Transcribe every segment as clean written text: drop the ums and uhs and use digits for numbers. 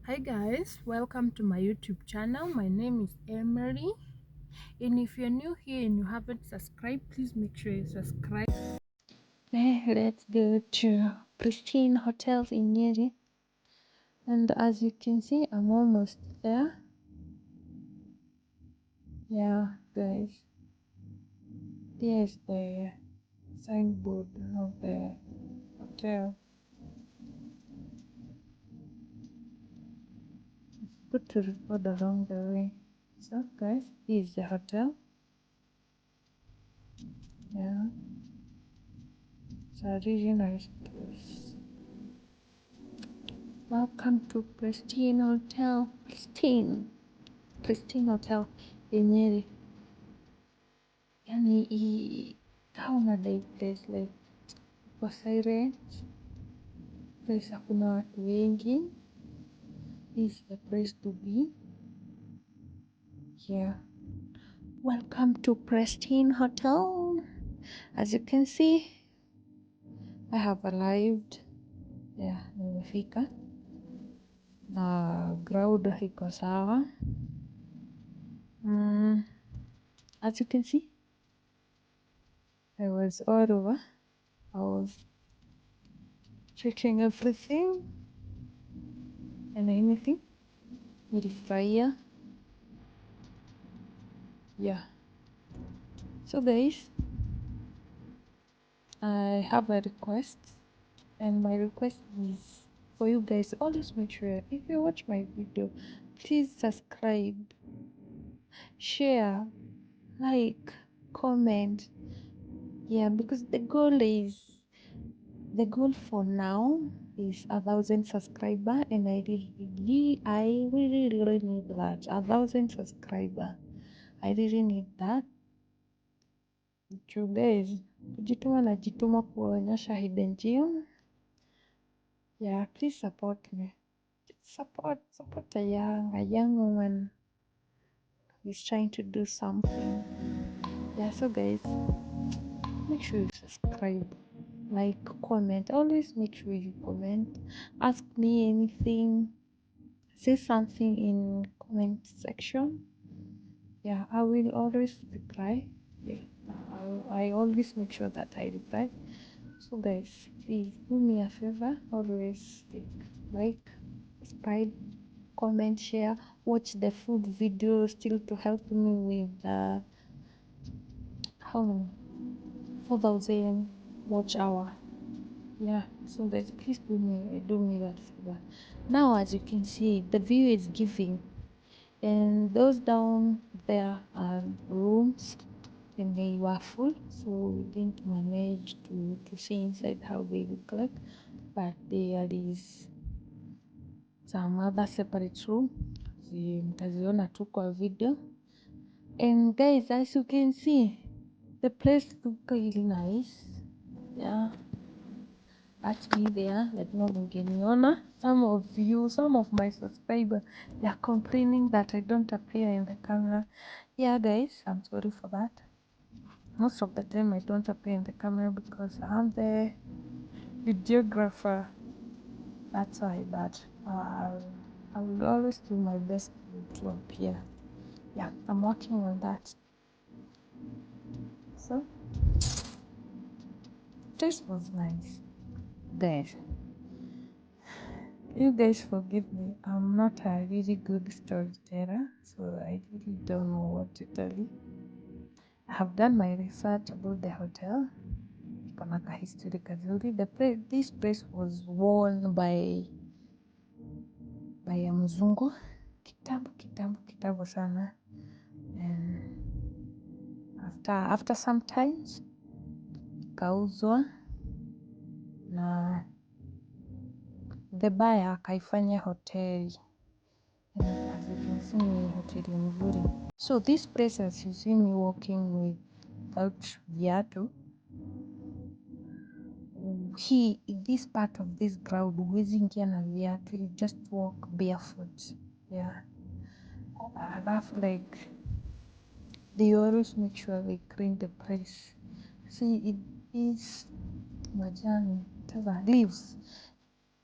Hi guys, welcome to my YouTube channel. My name is Emery, and if you're new here and you haven't subscribed, please make sure you subscribe. Let's go to Pristine Hotels in Nyeri, and as you can see, I'm almost there. Yeah, guys, there's the signboard of the hotel. Good to record along the way. So, guys, this is the hotel. Yeah, it's a really nice place. Welcome to Pristine Hotel. Pristine Hotel in Nyeri. Yani kauna dai place like kwa silent. Place hakuna watu wengi. This is the place to be. Yeah. Welcome to Pristine Hotel. As you can see, I have arrived. Yeah, nimefika. Na ground iko sawa. As you can see, I was all over. I was checking everything and anything. Nilifurahia. Yeah. So guys, I have a request, and my request is for you guys always make sure if you watch my video, please subscribe, share, like, comment. Yeah, because the goal for now is 1,000 subscriber, and I really need that 1,000 subscriber. I really need that. You guys, kujituma najituma kuonyesha hidden gem. Yeah, please support me. Support a young woman who's trying to do something. Yeah, so guys, make sure you subscribe, like, comment. Always make sure you comment. Ask me anything. Say something in comment section. Yeah, I will always reply. Yeah, I always make sure that I reply. So guys, please do me a favor. Always like, subscribe, comment, share, watch the food video still to help me with how many 4,000 watch hour. Yeah, so guys, please do me that favor. Now as you can see, the view is giving, and those down there are rooms, and they were full, so we didn't manage to see inside how they look like, but there is some other separate room mtaziona tu kwa video. And guys, as you can see, the place look really nice. Yeah, that's me there. Let me mngeniona. Some of my subscribers, they are complaining that I don't appear in the camera. Yeah guys, I'm sorry for that. Most of the time I don't appear in the camera because I'm the videographer. That's why, but I will always do my best to appear. Yeah, I'm working on that. So, this was nice. Guys, you guys forgive me. I'm not a really good storyteller, so I really don't know what to tell you. I have done my research about the hotel. Iko ka history kazuri. This place was worn by a mzungu kitambo sana, and after some times ikauzwa na the buyer akaifanya hoteli, and as you can see ni hoteli mzuri. So this place, as you see me walking without viatu, this part of this ground huwezi ingia na viatu, you just walk barefoot. Yeah, alafu like they always make sure they clean the place. See, it is majani, whatever leaves,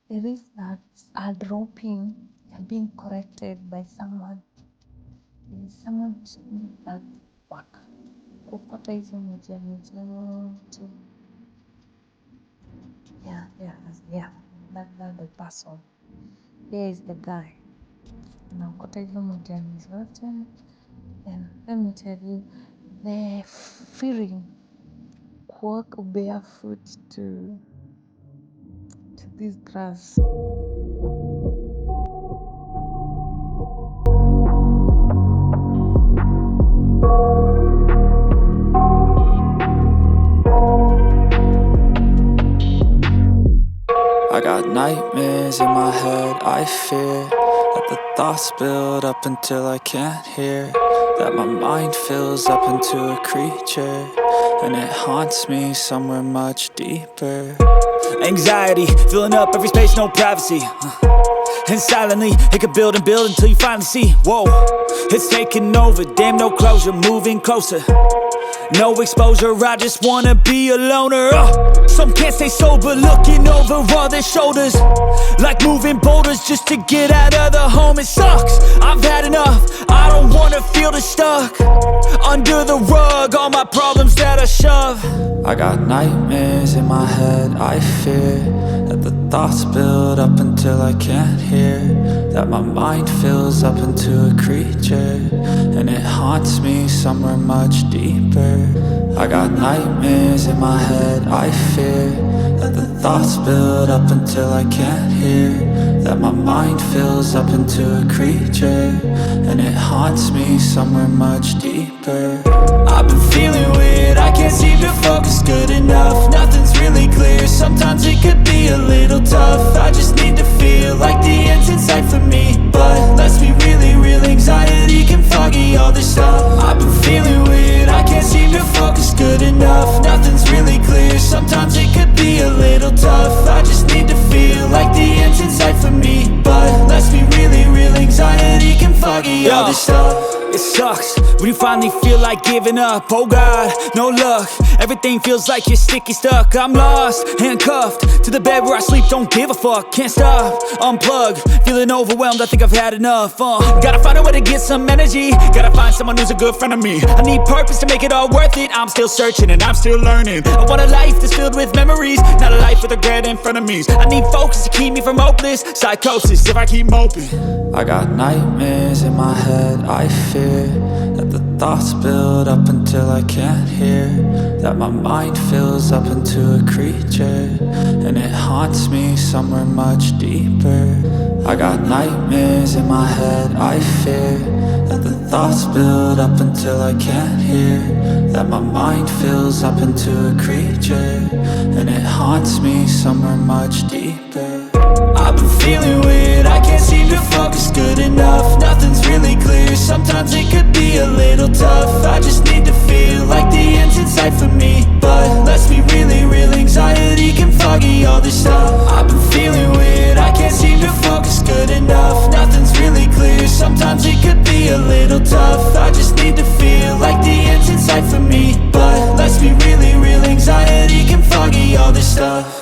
the leaves that are dropping. You're being corrected by someone. Someone that back. Kupata hizo mitihani zote. Yeah. That's the person. There is the guy. Unaokota hizo mitihani zote. And let me tell you, the feeling walk barefoot to this grass. I got nightmares in my head, I fear that the thoughts build up until I can't hear, that my mind fills up into a creature, and it haunts me somewhere much deeper. Anxiety, filling up every space, no privacy. And silently, it could build and build until you finally see, whoa, it's taking over, damn no closure, moving closer. No exposure, I just wanna be a loner. Some can't stay sober, looking over all their shoulders, like moving boulders just to get out of the home. It sucks, I've had enough, I don't wanna feel the stuck under the rug, all my problems that I shove. I got nightmares in my head, I fear that the thoughts build up until I can't hear, that my mind fills up into a creature, and it haunts me somewhere much deeper. I got nightmares in my head, I fear that the thoughts build up until I can't hear, that my mind fills up into a creature, and it haunts me somewhere much deeper. I've been feeling weird, I can't seem to focus good enough, nothing's really clear, sometimes it could be a little tough. I just need to feel like the end's in sight for me, but let's be really real, anxiety can foggy all this stuff. I've been feeling weird, I can't seem to focus good enough, nothing's really clear, sometimes it could be a little tough. I just need to feel like the end's in sight for me, but let's be really real, anxiety can foggy all this stuff. It sucks when you finally feel like giving up. Oh God, no luck, everything feels like you're sticky stuck. I'm lost, handcuffed to the bed where I sleep, don't give a fuck. Can't stop, unplug, feeling overwhelmed, I think I've had enough. Gotta find a way to get some energy, gotta find someone who's a good friend of me. I need purpose to make it all worth it, I'm still searching and I'm still learning. I want a life that's filled with memories, not a life with regret in front of me. I need focus to keep me from hopeless psychosis if I keep moping. I got nightmares in my head, I fear that the thoughts build up until I can't hear, that my mind fills up into a creature, and it haunts me somewhere much deeper. I got nightmares in my head, I fear that the thoughts build up until I can't hear, that my mind fills up into a creature, and it haunts me somewhere much deeper. I've been feeling weird, I can't seem to focus good enough, nothing's really clear, sometimes it could be a little tough. I just need to feel like the end's in sight for me, but let's be really real, anxiety can foggy all this stuff. I've been feeling weird, I can't seem to focus good enough, nothing's really clear, sometimes it could be a little tough. I just need to feel like the end's in sight for me, but let's be really real, anxiety can foggy all this stuff.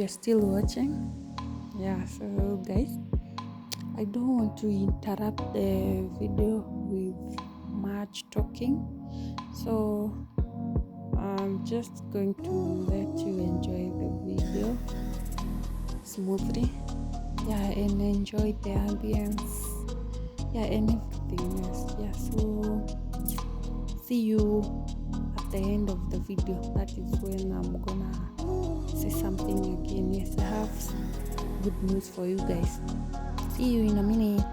you're still watching. Yeah, so guys, I don't want to interrupt the video with much talking, so I'm just going to let you enjoy the video smoothly. Yeah, and enjoy the ambience. Yeah, and everything else. Yeah, so see you at the end of the video. That is when I'm gonna say something again. Yes, I have good news for you guys. See you in a minute.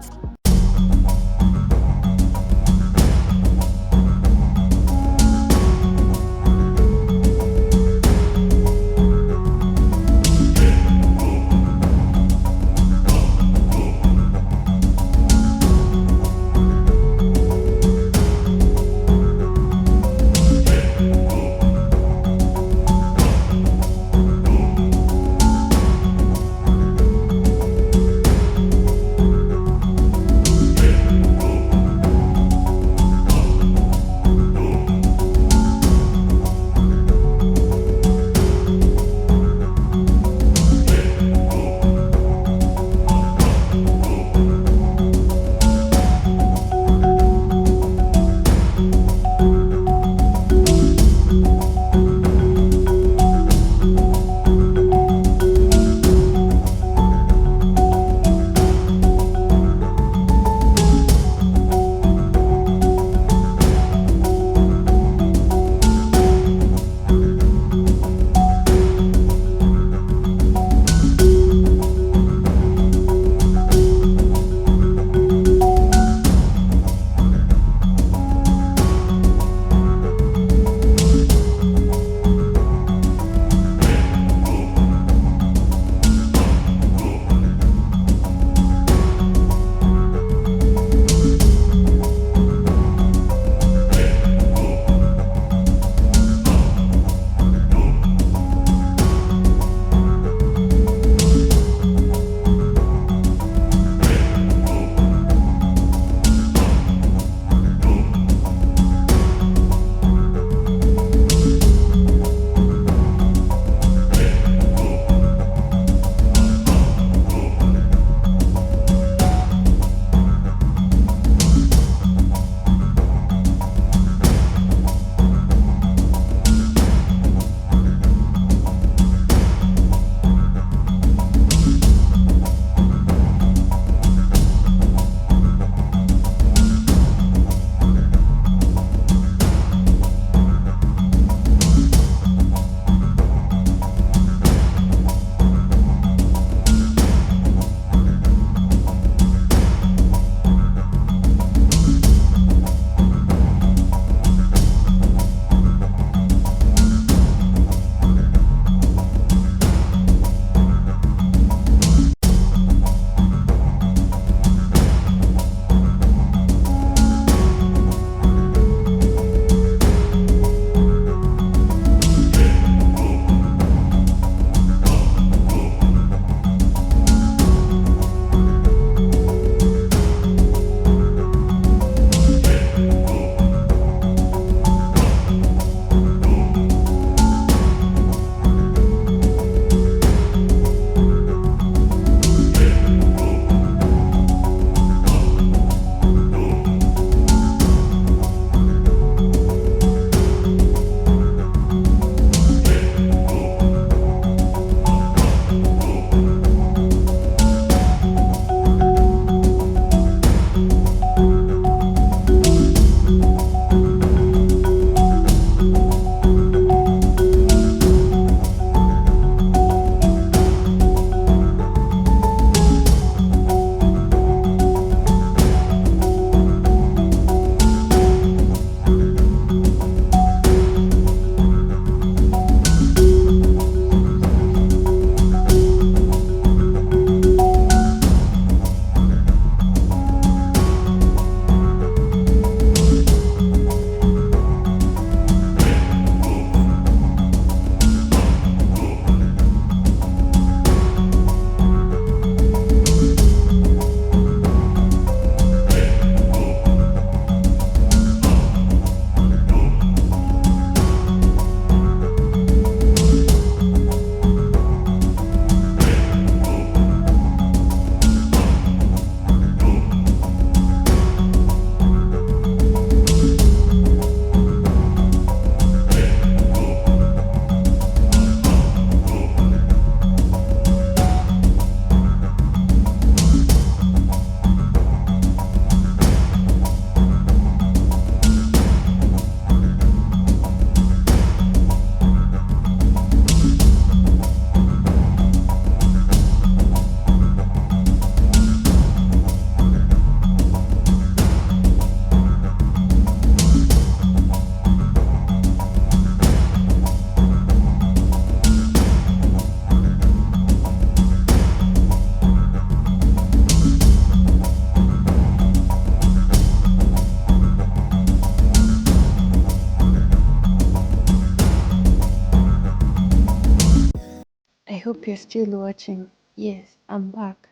you're still watching. Yes, I'm back.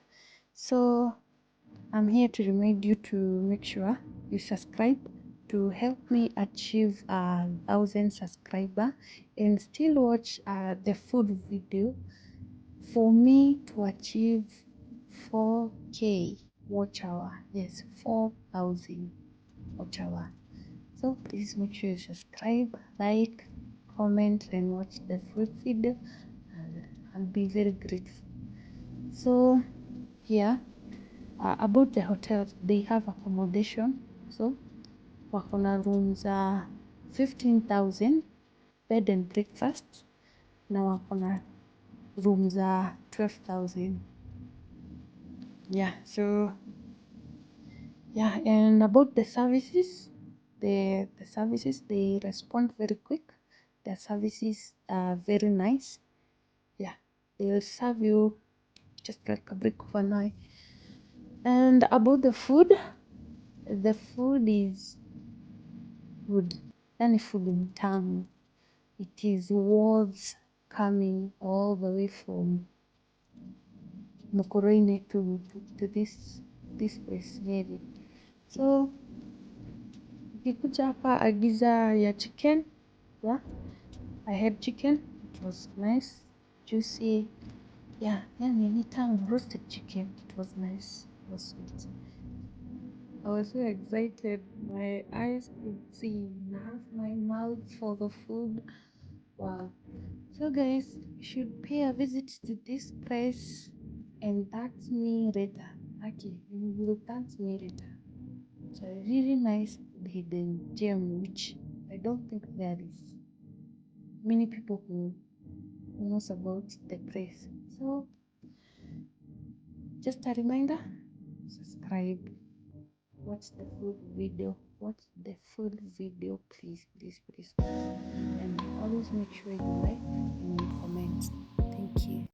So I'm here to remind you to make sure you subscribe to help me achieve 1,000 subscriber and still watch the full video for me to achieve 4K watch hour. Yes, 4,000 watch hour. So please make sure you subscribe, like, comment, and watch the full video. I'll be very grateful. So yeah, about the hotels, they have accommodation. So wakona rooms 15,000 bed and breakfast. Na wakona rooms 12,000. Yeah, so yeah, and about the services, the services, they respond very quick. The services are very nice. Yeah, they'll serve you just like a brick of an eye. And about the food is good. Any food in town, it is worth coming all the way from Mokoroine to this place Nyeri. So ukikuja hapa agiza ya chicken. Yeah, I had chicken. It was nice, juicy. Yeah, yani anytime roasted chicken. It was nice. It was sweet. I was so excited. My eyes could see half my mouth for the food. Wow. So guys, you should pay a visit to this place and thank me later. Okay, you will thank me later. It's a really nice hidden gem which I don't think there is many people who knows about the place. So just a reminder, subscribe, watch the full video, please, please, please. And always make sure you like and comment. Thank you.